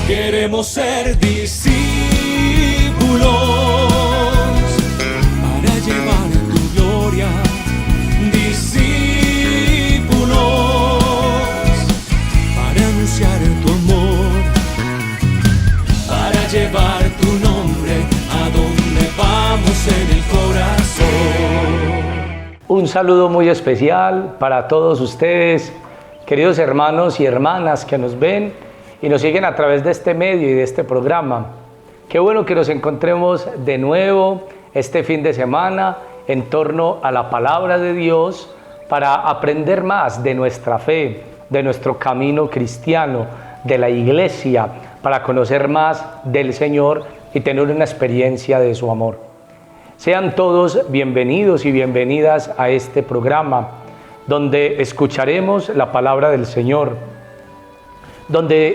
Queremos ser discípulos para llevar tu gloria. Discípulos para anunciar tu amor, para llevar tu nombre a donde vamos en el corazón. Un saludo muy especial para todos ustedes, queridos hermanos y hermanas que nos ven y nos siguen a través de este medio y de este programa. Qué bueno que nos encontremos de nuevo este fin de semana en torno a la palabra de Dios para aprender más de nuestra fe, de nuestro camino cristiano, de la iglesia, para conocer más del Señor y tener una experiencia de su amor. Sean todos bienvenidos y bienvenidas a este programa, donde escucharemos la palabra del Señor, donde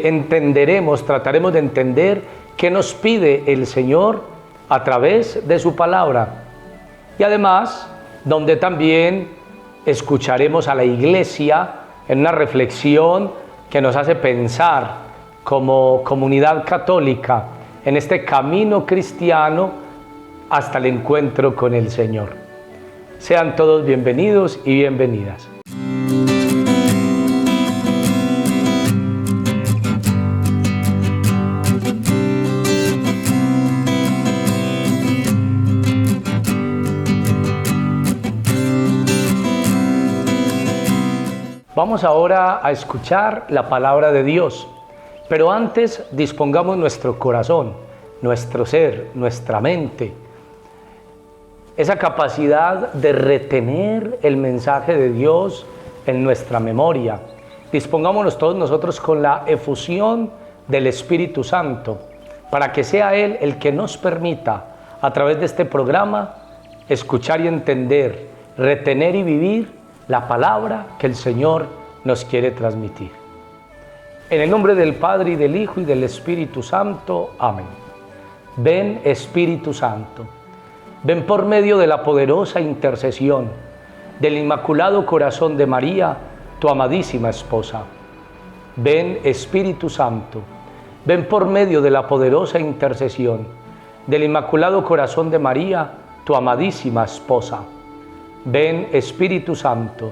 trataremos de entender qué nos pide el Señor a través de su palabra. Y además, donde también escucharemos a la iglesia en una reflexión que nos hace pensar como comunidad católica en este camino cristiano hasta el encuentro con el Señor. Sean todos bienvenidos y bienvenidas. Vamos ahora a escuchar la palabra de Dios, pero antes dispongamos nuestro corazón, nuestro ser, nuestra mente, esa capacidad de retener el mensaje de Dios en nuestra memoria. Dispongámonos todos nosotros con la efusión del Espíritu Santo, para que sea Él el que nos permita, a través de este programa, escuchar y entender, retener y vivir la palabra que el Señor nos quiere transmitir. En el nombre del Padre, y del Hijo, y del Espíritu Santo. Amén. Ven, Espíritu Santo. Ven por medio de la poderosa intercesión del Inmaculado Corazón de María, tu amadísima esposa. Ven, Espíritu Santo. Ven por medio de la poderosa intercesión del Inmaculado Corazón de María, tu amadísima esposa. Ven, Espíritu Santo,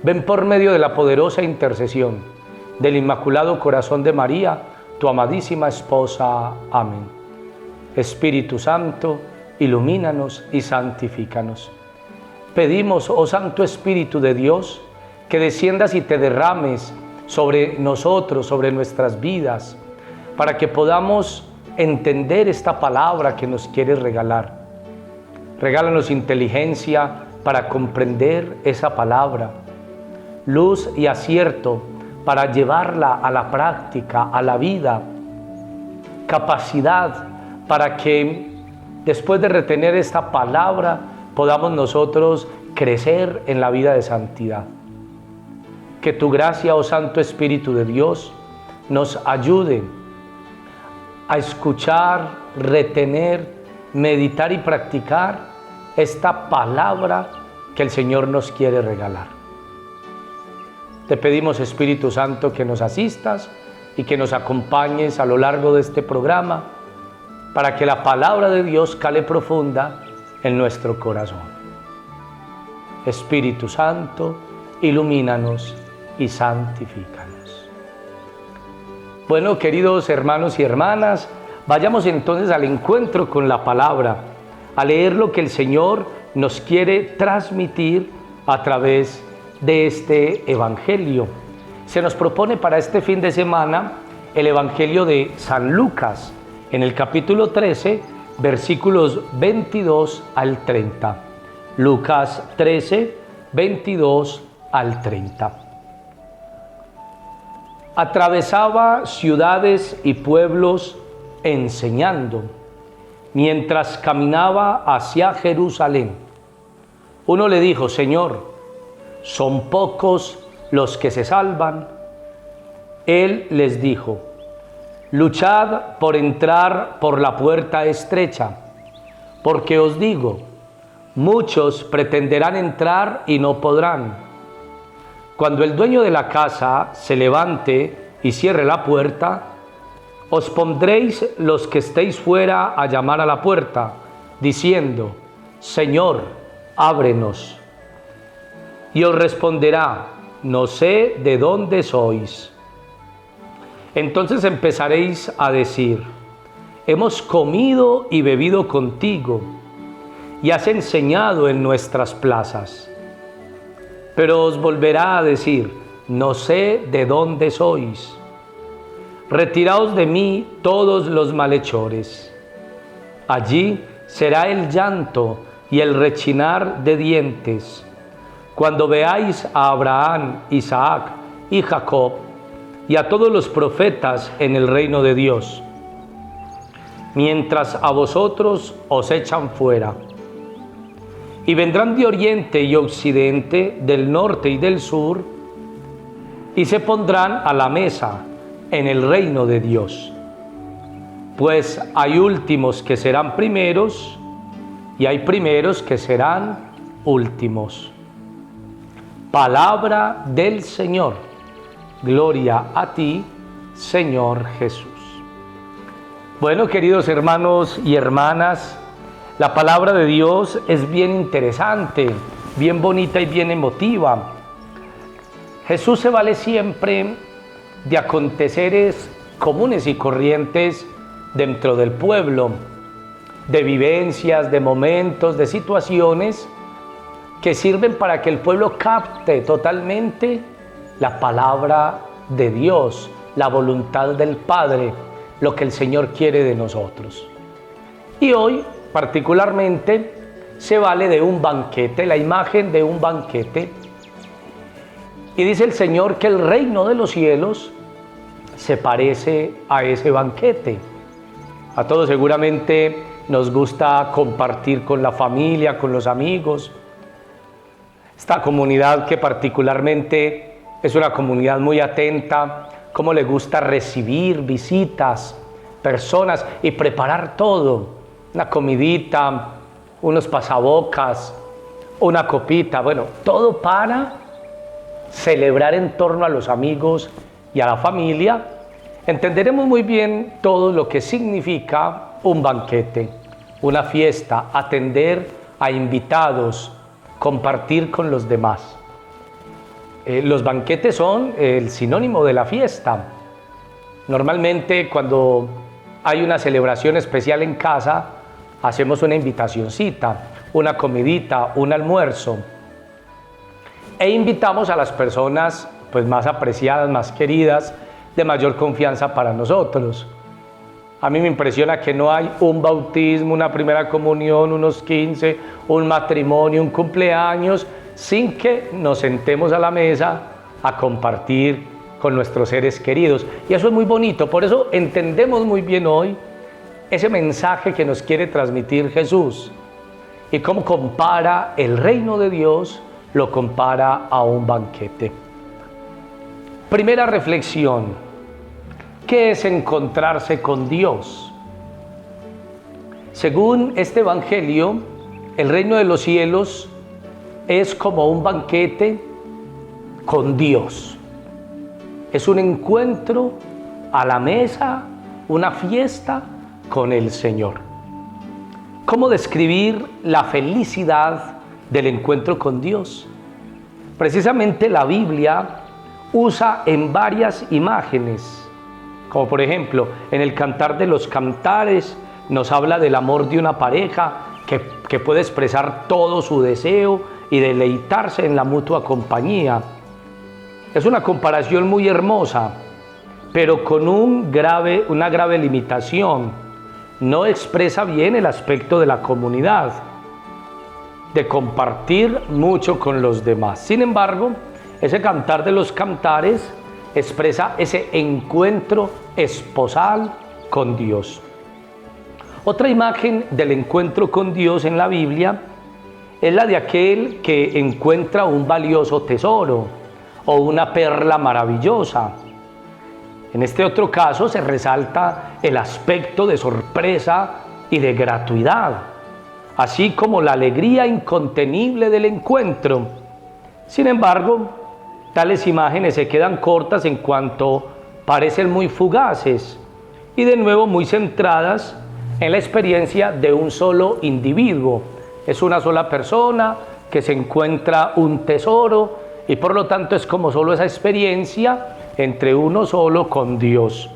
ven por medio de la poderosa intercesión del Inmaculado Corazón de María, tu amadísima esposa. Amén. Espíritu Santo, ilumínanos y santifícanos. Pedimos, oh Santo Espíritu de Dios, que desciendas y te derrames sobre nosotros, sobre nuestras vidas, para que podamos entender esta palabra que nos quieres regalar. Regálanos inteligencia para comprender esa palabra, luz y acierto para llevarla a la práctica, a la vida, capacidad para que después de retener esta palabra podamos nosotros crecer en la vida de santidad. Que tu gracia, oh Santo Espíritu de Dios, nos ayude a escuchar, retener, meditar y practicar esta palabra que el Señor nos quiere regalar. Te pedimos, Espíritu Santo, que nos asistas y que nos acompañes a lo largo de este programa para que la palabra de Dios cale profunda en nuestro corazón. Espíritu Santo, ilumínanos y santifícanos. Bueno, queridos hermanos y hermanas, vayamos entonces al encuentro con la palabra, a leer lo que el Señor nos quiere transmitir a través de este Evangelio. Se nos propone para este fin de semana el Evangelio de San Lucas, en el capítulo 13, versículos 22 al 30. Lucas 13, 22 al 30. Atravesaba ciudades y pueblos enseñando, mientras caminaba hacia Jerusalén. Uno le dijo: Señor, ¿son pocos los que se salvan? Él les dijo: luchad por entrar por la puerta estrecha, porque os digo, muchos pretenderán entrar y no podrán. Cuando el dueño de la casa se levante y cierre la puerta, Os pondréis los que estéis fuera a llamar a la puerta, diciendo: Señor, ábrenos. Y os responderá: no sé de dónde sois. Entonces empezaréis a decir: hemos comido y bebido contigo, y has enseñado en nuestras plazas. Pero os volverá a decir: no sé de dónde sois. Retiraos de mí todos los malhechores. Allí será el llanto y el rechinar de dientes, cuando veáis a Abraham, Isaac y Jacob, y a todos los profetas en el reino de Dios, mientras a vosotros os echan fuera. Y vendrán de oriente y occidente, del norte y del sur, y se pondrán a la mesa en el reino de Dios. Pues hay últimos que serán primeros, y hay primeros que serán últimos. Palabra del Señor. Gloria a ti, Señor Jesús. Bueno, queridos hermanos y hermanas, la palabra de Dios es bien interesante, bien bonita y bien emotiva. Jesús se vale siempre de aconteceres comunes y corrientes dentro del pueblo, de vivencias, de momentos, de situaciones que sirven para que el pueblo capte totalmente la palabra de Dios, la voluntad del Padre, lo que el Señor quiere de nosotros. Y hoy, particularmente, se vale de un banquete, la imagen de un banquete. Y dice el Señor que el reino de los cielos se parece a ese banquete. A todos seguramente nos gusta compartir con la familia, con los amigos. Esta comunidad que particularmente es una comunidad muy atenta, cómo le gusta recibir visitas, personas y preparar todo. Una comidita, unos pasabocas, una copita, bueno, todo para celebrar en torno a los amigos y a la familia. Entenderemos muy bien todo lo que significa un banquete, una fiesta, atender a invitados, compartir con los demás. Los banquetes son el sinónimo de la fiesta. Normalmente cuando hay una celebración especial en casa, hacemos una invitacioncita, una comidita, un almuerzo. E invitamos a las personas pues, más apreciadas, más queridas, de mayor confianza para nosotros. A mí me impresiona que no hay un bautismo, una primera comunión, unos 15, un matrimonio, un cumpleaños, sin que nos sentemos a la mesa a compartir con nuestros seres queridos. Y eso es muy bonito, por eso entendemos muy bien hoy ese mensaje que nos quiere transmitir Jesús y cómo compara el reino de Dios, lo compara a un banquete. Primera reflexión: ¿qué es encontrarse con Dios? Según este evangelio, el reino de los cielos es como un banquete con Dios. Es un encuentro a la mesa, una fiesta con el Señor. ¿Cómo describir la felicidad del encuentro con Dios? Precisamente la Biblia usa en varias imágenes, como por ejemplo en el Cantar de los Cantares nos habla del amor de una pareja que puede expresar todo su deseo y deleitarse en la mutua compañía. Es una comparación muy hermosa, pero con una grave limitación. No expresa bien el aspecto de la comunidad, de compartir mucho con los demás. Sin embargo, ese Cantar de los Cantares expresa ese encuentro esposal con Dios. Otra imagen del encuentro con Dios en la Biblia es la de aquel que encuentra un valioso tesoro o una perla maravillosa. En este otro caso se resalta el aspecto de sorpresa y de gratuidad, así como la alegría incontenible del encuentro. Sin embargo, tales imágenes se quedan cortas en cuanto parecen muy fugaces y de nuevo muy centradas en la experiencia de un solo individuo. Es una sola persona que se encuentra un tesoro y por lo tanto es como solo esa experiencia entre uno solo con Dios.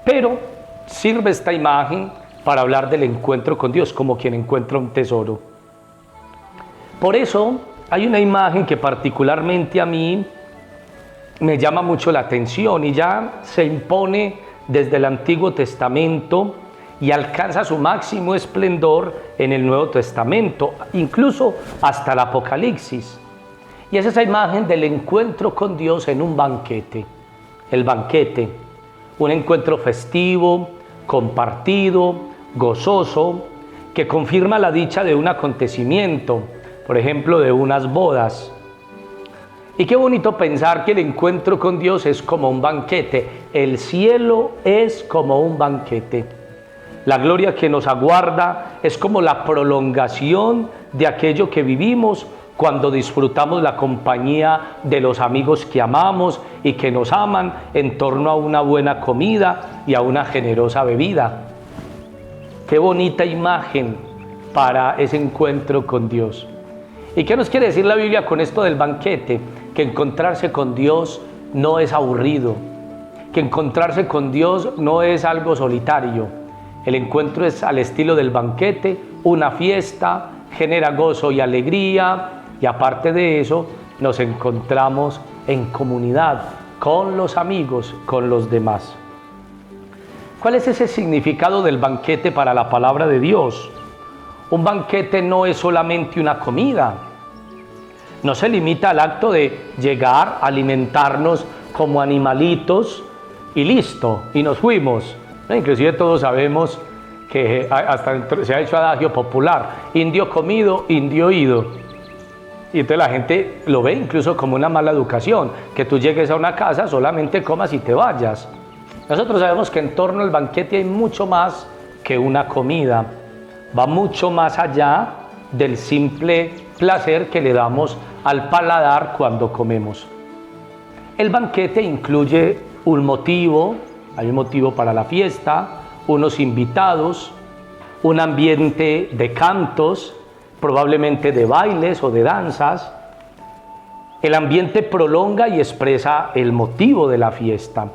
Pero sirve esta imagen para hablar del encuentro con Dios como quien encuentra un tesoro. Por eso hay una imagen que particularmente a mí me llama mucho la atención y ya se impone desde el Antiguo Testamento y alcanza su máximo esplendor en el Nuevo Testamento, incluso hasta el Apocalipsis. Y es esa imagen del encuentro con Dios en un banquete. El banquete, un encuentro festivo, compartido, gozoso, que confirma la dicha de un acontecimiento, por ejemplo, de unas bodas. Y qué bonito pensar que el encuentro con Dios es como un banquete. El cielo es como un banquete. La gloria que nos aguarda es como la prolongación de aquello que vivimos cuando disfrutamos la compañía de los amigos que amamos y que nos aman en torno a una buena comida y a una generosa bebida. Qué bonita imagen para ese encuentro con Dios. ¿Y qué nos quiere decir la Biblia con esto del banquete? Que encontrarse con Dios no es aburrido, que encontrarse con Dios no es algo solitario. El encuentro es al estilo del banquete, una fiesta, genera gozo y alegría, y aparte de eso, nos encontramos en comunidad con los amigos, con los demás. ¿Cuál es ese significado del banquete para la palabra de Dios? Un banquete no es solamente una comida. No se limita al acto de llegar, alimentarnos como animalitos y listo, y nos fuimos. Inclusive todos sabemos que hasta se ha hecho adagio popular, indio comido, indio ido. Y entonces la gente lo ve incluso como una mala educación, que tú llegues a una casa, solamente comas y te vayas. Nosotros sabemos que en torno al banquete hay mucho más que una comida, va mucho más allá del simple placer que le damos al paladar cuando comemos. El banquete incluye un motivo, hay un motivo para la fiesta, unos invitados, un ambiente de cantos, probablemente de bailes o de danzas. El ambiente prolonga y expresa el motivo de la fiesta.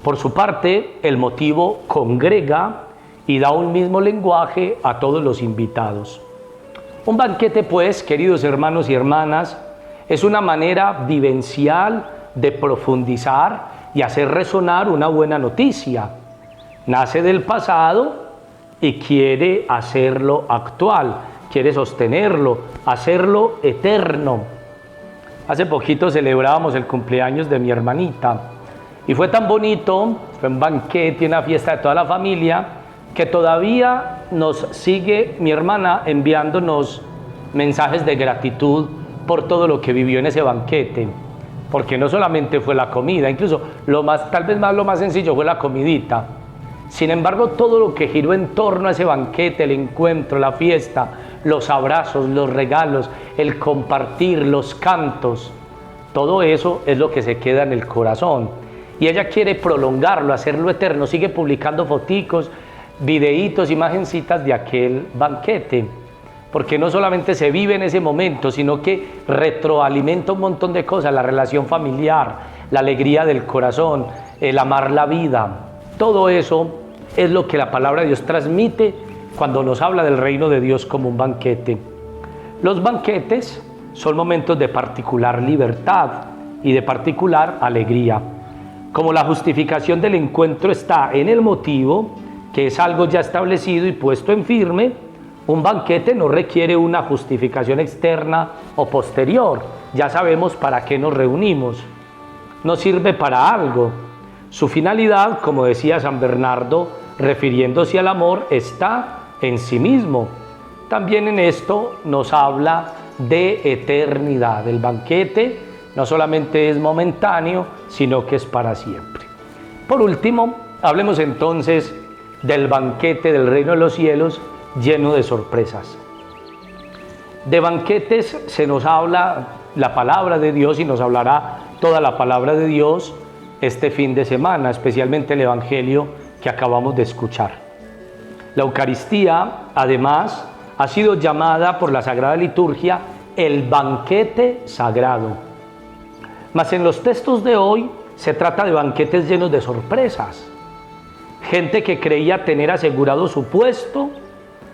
Por su parte, el motivo congrega y da un mismo lenguaje a todos los invitados. Un banquete, pues, queridos hermanos y hermanas, es una manera vivencial de profundizar y hacer resonar una buena noticia. Nace del pasado y quiere hacerlo actual, quiere sostenerlo, hacerlo eterno. Hace poquito celebrábamos el cumpleaños de mi hermanita y fue tan bonito, fue un banquete, una fiesta de toda la familia, que todavía nos sigue mi hermana enviándonos mensajes de gratitud por todo lo que vivió en ese banquete, porque no solamente fue la comida, incluso lo más sencillo fue la comidita. Sin embargo, todo lo que giró en torno a ese banquete, el encuentro, la fiesta, los abrazos, los regalos, el compartir, los cantos, todo eso es lo que se queda en el corazón. Y ella quiere prolongarlo, hacerlo eterno, sigue publicando foticos, videitos, imagencitas de aquel banquete, porque no solamente se vive en ese momento, sino que retroalimenta un montón de cosas, la relación familiar, la alegría del corazón, el amar la vida. Todo eso es lo que la palabra de Dios transmite cuando nos habla del reino de Dios como un banquete. Los banquetes son momentos de particular libertad y de particular alegría. Como la justificación del encuentro está en el motivo, que es algo ya establecido y puesto en firme, un banquete no requiere una justificación externa o posterior. Ya sabemos para qué nos reunimos. Nos sirve para algo. Su finalidad, como decía San Bernardo, refiriéndose al amor, está en sí mismo. También en esto nos habla de eternidad. El banquete no solamente es momentáneo, sino que es para siempre. Por último, hablemos entonces del banquete del reino de los cielos lleno de sorpresas. De banquetes se nos habla la palabra de Dios y nos hablará toda la palabra de Dios este fin de semana, especialmente el Evangelio que acabamos de escuchar. La Eucaristía, además, ha sido llamada por la Sagrada Liturgia el banquete sagrado. Mas en los textos de hoy se trata de banquetes llenos de sorpresas. Gente que creía tener asegurado su puesto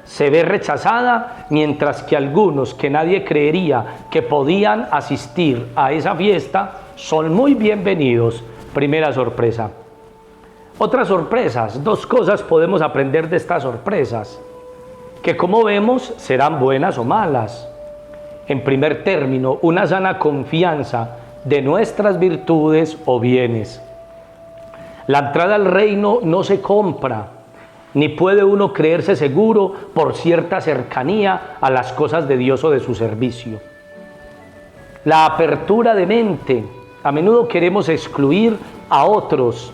se ve rechazada, mientras que algunos que nadie creería que podían asistir a esa fiesta son muy bienvenidos. Primera sorpresa. Otras sorpresas, dos cosas podemos aprender de estas sorpresas, que como vemos serán buenas o malas. En primer término, una sana confianza de nuestras virtudes o bienes. La entrada al reino no se compra, ni puede uno creerse seguro por cierta cercanía a las cosas de Dios o de su servicio. La apertura de mente. A menudo queremos excluir a otros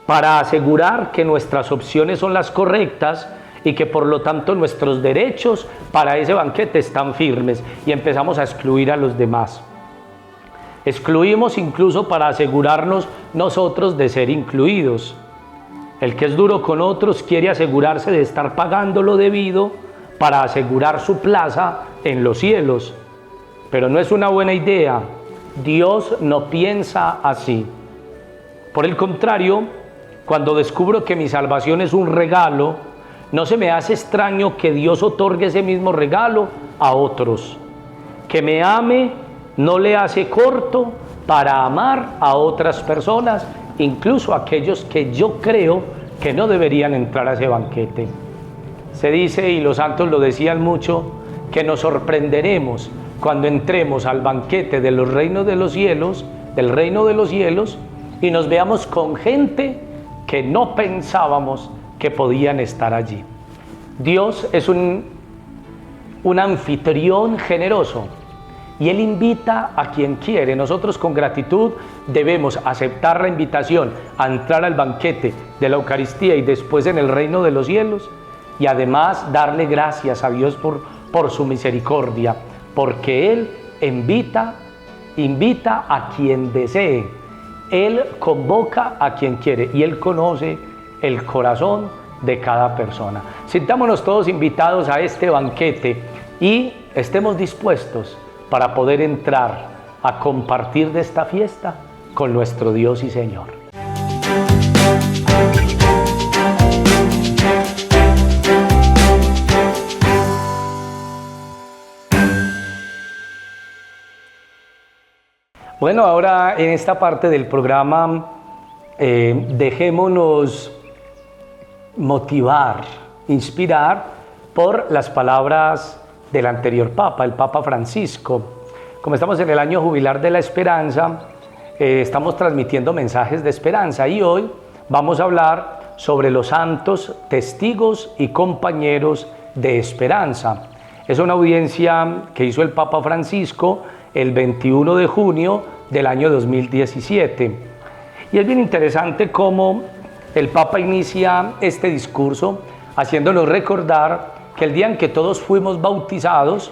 para asegurar que nuestras opciones son las correctas y que por lo tanto nuestros derechos para ese banquete están firmes, y empezamos a excluir a los demás. Excluimos incluso para asegurarnos nosotros de ser incluidos. El que es duro con otros quiere asegurarse de estar pagando lo debido para asegurar su plaza en los cielos. Pero no es una buena idea. Dios no piensa así. Por el contrario, cuando descubro que mi salvación es un regalo, no se me hace extraño que Dios otorgue ese mismo regalo a otros. Que me ame no le hace corto para amar a otras personas, incluso aquellos que yo creo que no deberían entrar a ese banquete. Se dice, y los santos lo decían mucho, que nos sorprenderemos cuando entremos al banquete de los reinos de los cielos, del reino de los cielos, y nos veamos con gente que no pensábamos que podían estar allí. Dios es un anfitrión generoso, y Él invita a quien quiere. Nosotros con gratitud debemos aceptar la invitación a entrar al banquete de la Eucaristía y después en el reino de los cielos, y además darle gracias a Dios por su misericordia, porque Él invita a quien desee. Él convoca a quien quiere y Él conoce el corazón de cada persona. Sintámonos todos invitados a este banquete y estemos dispuestos para poder entrar a compartir de esta fiesta con nuestro Dios y Señor. Bueno, ahora en esta parte del programa dejémonos motivar, inspirar por las palabras del anterior Papa, el Papa Francisco. Como estamos en el año jubilar de la esperanza, estamos transmitiendo mensajes de esperanza y hoy vamos a hablar sobre los santos testigos y compañeros de esperanza. Es una audiencia que hizo el Papa Francisco el 21 de junio del año 2017. Y es bien interesante cómo el Papa inicia este discurso haciéndonos recordar que el día en que todos fuimos bautizados,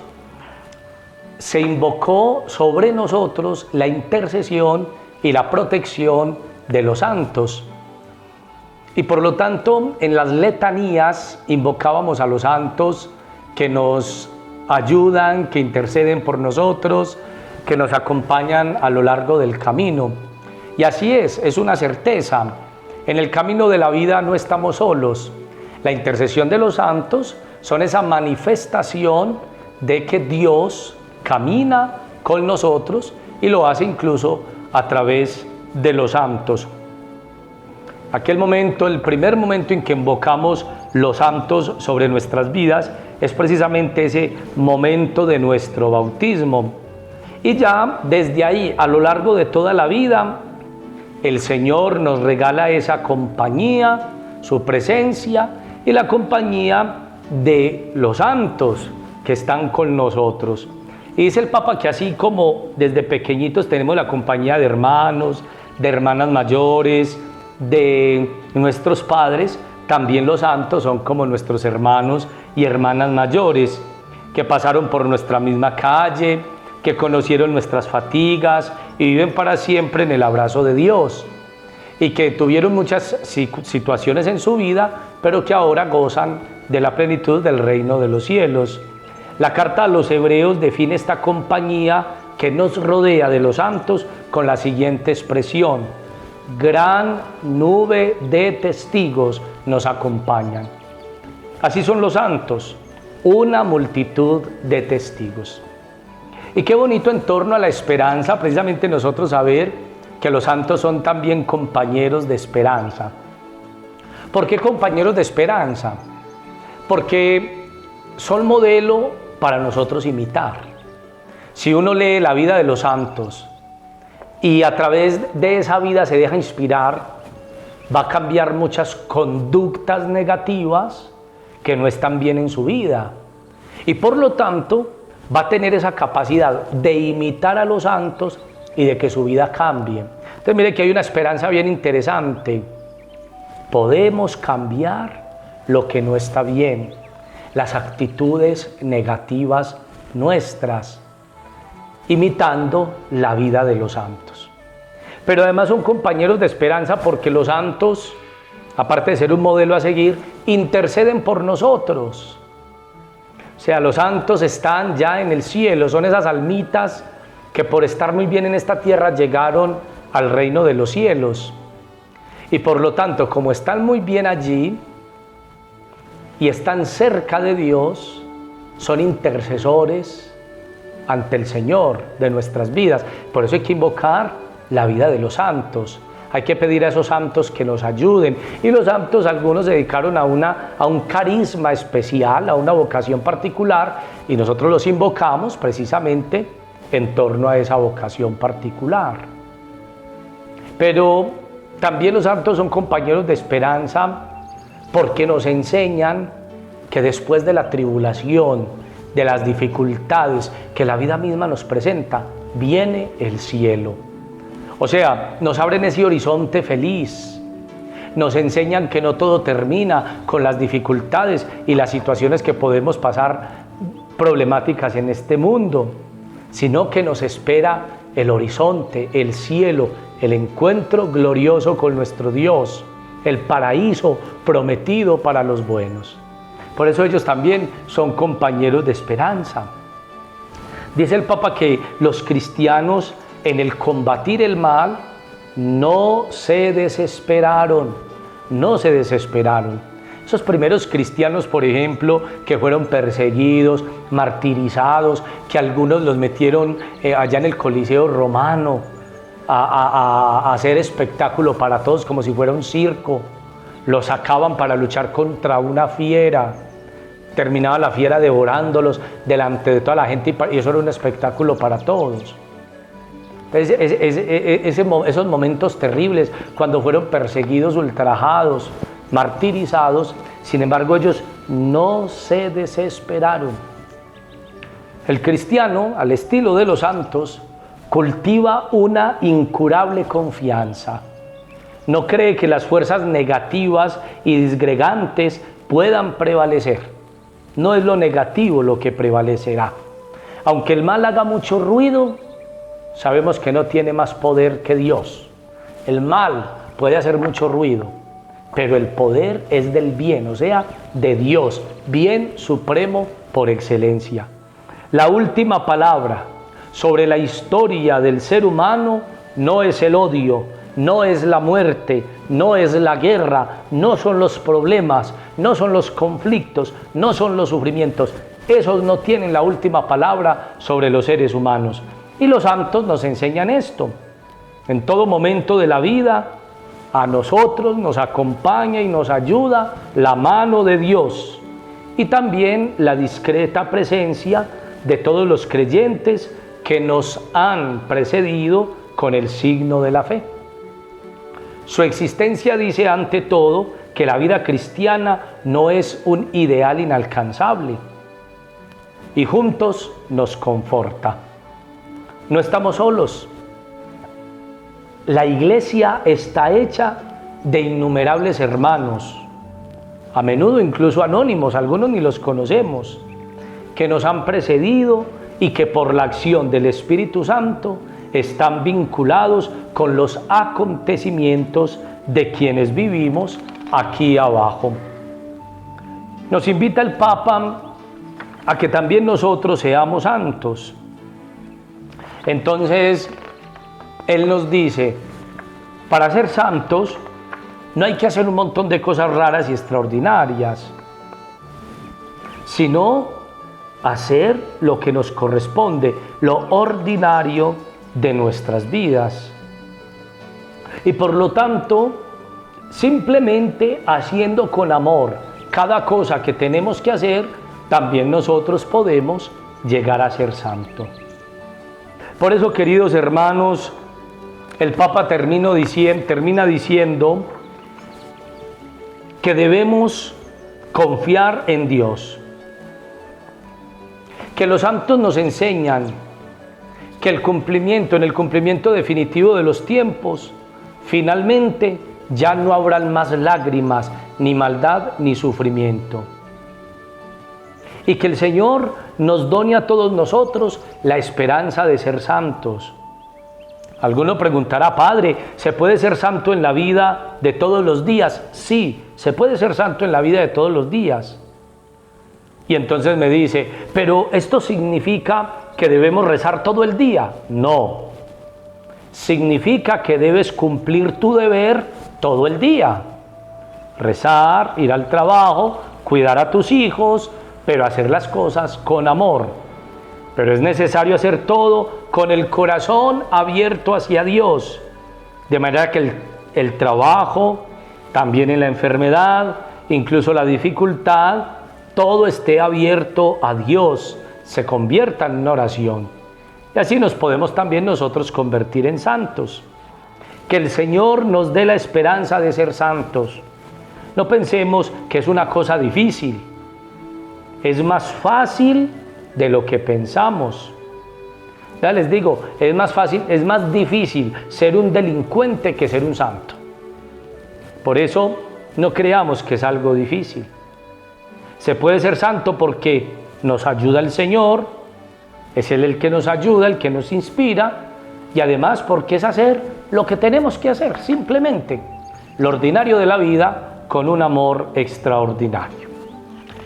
se invocó sobre nosotros la intercesión y la protección de los santos. Y por lo tanto, en las letanías invocábamos a los santos que nos ayudan, que interceden por nosotros, que nos acompañan a lo largo del camino. Y así es una certeza. En el camino de la vida no estamos solos. La intercesión de los santos son esa manifestación de que Dios camina con nosotros y lo hace incluso a través de los santos. Aquel momento, el primer momento en que invocamos los santos sobre nuestras vidas, es precisamente ese momento de nuestro bautismo. Y ya desde ahí, a lo largo de toda la vida, el Señor nos regala esa compañía, su presencia y la compañía de los santos que están con nosotros. Y dice el Papa que así como desde pequeñitos tenemos la compañía de hermanos, de hermanas mayores, de nuestros padres, también los santos son como nuestros hermanos y hermanas mayores, que pasaron por nuestra misma calle, que conocieron nuestras fatigas y viven para siempre en el abrazo de Dios. y que tuvieron muchas situaciones en su vida, pero que ahora gozan de la plenitud del reino de los cielos. La carta a los Hebreos define esta compañía que nos rodea de los santos con la siguiente expresión: gran nube de testigos nos acompañan. Así son los santos, una multitud de testigos. Y qué bonito en torno a la esperanza, precisamente nosotros saber que los santos son también compañeros de esperanza. ¿Por qué compañeros de esperanza? Porque son modelo para nosotros imitar. Si uno lee la vida de los santos y a través de esa vida se deja inspirar, va a cambiar muchas conductas negativas que no están bien en su vida. Y por lo tanto, va a tener esa capacidad de imitar a los santos y de que su vida cambie. Entonces mire que hay una esperanza bien interesante. Podemos cambiar lo que no está bien, las actitudes negativas nuestras, imitando la vida de los santos. Pero además son compañeros de esperanza porque los santos, aparte de ser un modelo a seguir, interceden por nosotros. O sea, los santos están ya en el cielo, son esas almitas que por estar muy bien en esta tierra llegaron al reino de los cielos. Y por lo tanto, como están muy bien allí y están cerca de Dios, son intercesores ante el Señor de nuestras vidas. Por eso hay que invocar la vida de los santos. Hay que pedir a esos santos que nos ayuden. Y los santos, algunos se dedicaron a un carisma especial, a una vocación particular, y nosotros los invocamos precisamente en torno a esa vocación particular. Pero también los santos son compañeros de esperanza porque nos enseñan que después de la tribulación, de las dificultades que la vida misma nos presenta, viene el cielo. O sea, nos abren ese horizonte feliz, nos enseñan que no todo termina con las dificultades y las situaciones que podemos pasar problemáticas en este mundo, sino que nos espera el horizonte, el cielo, el encuentro glorioso con nuestro Dios, el paraíso prometido para los buenos. Por eso ellos también son compañeros de esperanza. Dice el Papa que los cristianos en el combatir el mal no se desesperaron. Esos primeros cristianos, por ejemplo, que fueron perseguidos, martirizados, que algunos los metieron allá en el Coliseo romano a hacer espectáculo para todos como si fuera un circo. Los sacaban para luchar contra una fiera. Terminaba la fiera devorándolos delante de toda la gente y eso era un espectáculo para todos. Esos momentos terribles cuando fueron perseguidos, ultrajados, martirizados, sin embargo ellos no se desesperaron. El cristiano, al estilo de los santos, cultiva una incurable confianza. No cree que las fuerzas negativas y disgregantes puedan prevalecer. No es lo negativo lo que prevalecerá. Aunque el mal haga mucho ruido, sabemos que no tiene más poder que Dios. El mal puede hacer mucho ruido, pero el poder es del bien, o sea, de Dios, bien supremo por excelencia. La última palabra sobre la historia del ser humano no es el odio, no es la muerte, no es la guerra, no son los problemas, no son los conflictos, no son los sufrimientos. Esos no tienen la última palabra sobre los seres humanos. Y los santos nos enseñan esto. En todo momento de la vida, a nosotros nos acompaña y nos ayuda la mano de Dios y también la discreta presencia de todos los creyentes que nos han precedido con el signo de la fe. Su existencia dice ante todo que la vida cristiana no es un ideal inalcanzable y juntos nos conforta. No estamos solos. La iglesia está hecha de innumerables hermanos, a menudo incluso anónimos, algunos ni los conocemos, que nos han precedido y que por la acción del Espíritu Santo están vinculados con los acontecimientos de quienes vivimos aquí abajo. Nos invita el Papa a que también nosotros seamos santos. Entonces, él nos dice, para ser santos no hay que hacer un montón de cosas raras y extraordinarias, sino hacer lo que nos corresponde, lo ordinario de nuestras vidas. Y por lo tanto, simplemente haciendo con amor cada cosa que tenemos que hacer, también nosotros podemos llegar a ser santos. Por eso, queridos hermanos, el Papa termina diciendo que debemos confiar en Dios, que los santos nos enseñan que en el cumplimiento definitivo de los tiempos, finalmente ya no habrán más lágrimas, ni maldad, ni sufrimiento. Y que el Señor nos done a todos nosotros la esperanza de ser santos. Alguno preguntará, Padre, ¿se puede ser santo en la vida de todos los días? Sí, se puede ser santo en la vida de todos los días. Y entonces me dice, ¿pero esto significa que debemos rezar todo el día? No. Significa que debes cumplir tu deber todo el día. Rezar, ir al trabajo, cuidar a tus hijos, pero hacer las cosas con amor. Pero es necesario hacer todo con el corazón abierto hacia Dios. De manera que el trabajo, también en la enfermedad, incluso la dificultad, todo esté abierto a Dios, se convierta en una oración. Y así nos podemos también nosotros convertir en santos. Que el Señor nos dé la esperanza de ser santos. No pensemos que es una cosa difícil. Es más fácil de lo que pensamos. Ya les digo, es más difícil ser un delincuente que ser un santo. Por eso no creamos que es algo difícil. Se puede ser santo porque nos ayuda el Señor, es Él el que nos ayuda, el que nos inspira, y además porque es hacer lo que tenemos que hacer, simplemente lo ordinario de la vida con un amor extraordinario.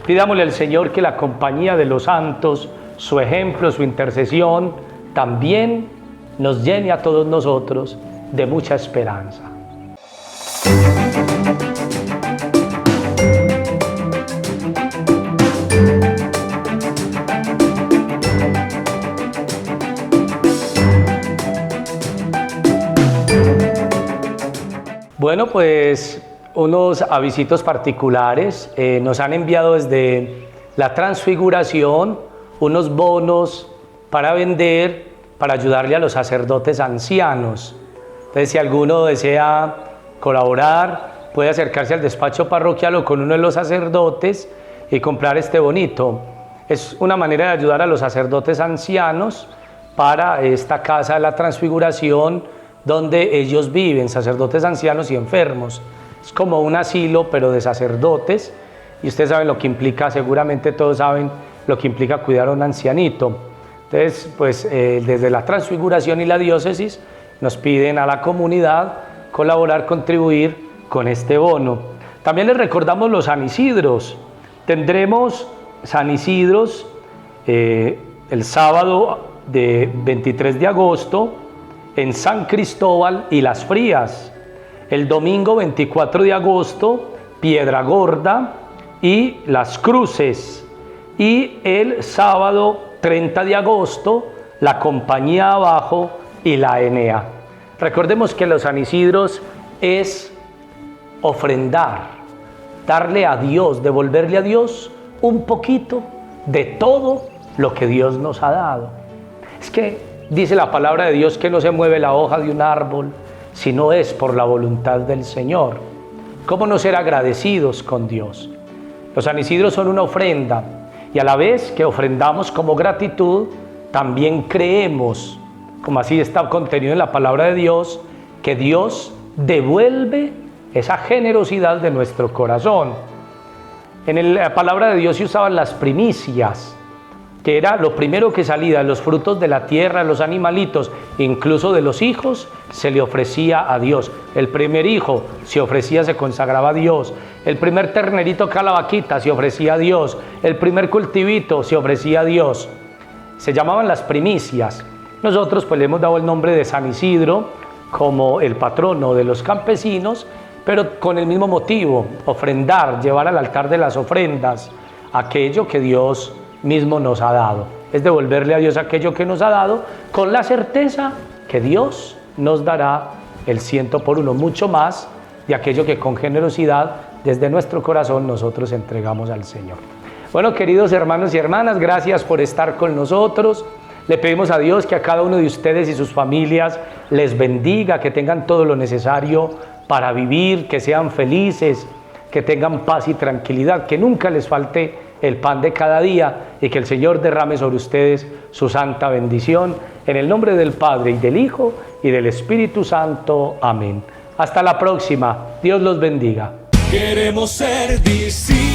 Pidámosle al Señor que la compañía de los santos, su ejemplo, su intercesión, también nos llene a todos nosotros de mucha esperanza. Bueno, pues unos avisitos particulares. Nos han enviado desde la Transfiguración unos bonos para vender, para ayudarle a los sacerdotes ancianos. Entonces, si alguno desea colaborar, puede acercarse al despacho parroquial o con uno de los sacerdotes y comprar este bonito. Es una manera de ayudar a los sacerdotes ancianos para esta casa de la Transfiguración, donde ellos viven, sacerdotes ancianos y enfermos. Es como un asilo, pero de sacerdotes, y ustedes saben lo que implica, seguramente todos saben lo que implica cuidar a un ancianito. Entonces, pues desde la Transfiguración y la diócesis nos piden a la comunidad colaborar, contribuir con este bono. También les recordamos los San Isidros. Tendremos San Isidros el sábado de 23 de agosto, en San Cristóbal y Las Frías, el domingo 24 de agosto, Piedra Gorda y Las Cruces, y el sábado 30 de agosto, la Compañía Abajo y la Enea. Recordemos que los San Isidros es ofrendar, darle a Dios, devolverle a Dios un poquito de todo lo que Dios nos ha dado. Es que dice la palabra de Dios que no se mueve la hoja de un árbol si no es por la voluntad del Señor. ¿Cómo no ser agradecidos con Dios? Los San Isidros son una ofrenda, y a la vez que ofrendamos como gratitud, también creemos, como así está contenido en la palabra de Dios, que Dios devuelve esa generosidad de nuestro corazón. En la palabra de Dios se usaban las primicias. que era lo primero que salía, los frutos de la tierra, los animalitos, incluso de los hijos, se le ofrecía a Dios. El primer hijo se ofrecía, se consagraba a Dios. El primer ternerito, cada vaquita, se ofrecía a Dios. El primer cultivito se ofrecía a Dios. Se llamaban las primicias. Nosotros pues le hemos dado el nombre de San Isidro como el patrono de los campesinos, pero con el mismo motivo, ofrendar, llevar al altar de las ofrendas aquello que Dios mismo nos ha dado. Es devolverle a Dios aquello que nos ha dado, con la certeza que Dios nos dará el 100 por 1, mucho más de aquello que con generosidad desde nuestro corazón nosotros entregamos al Señor. Bueno, queridos hermanos y hermanas, gracias por estar con nosotros. Le pedimos a Dios que a cada uno de ustedes y sus familias les bendiga, que tengan todo lo necesario para vivir, que sean felices, que tengan paz y tranquilidad, que nunca les falte el pan de cada día y que el Señor derrame sobre ustedes su santa bendición. En el nombre del Padre y del Hijo y del Espíritu Santo. Amén. Hasta la próxima. Dios los bendiga. Queremos ser discípulos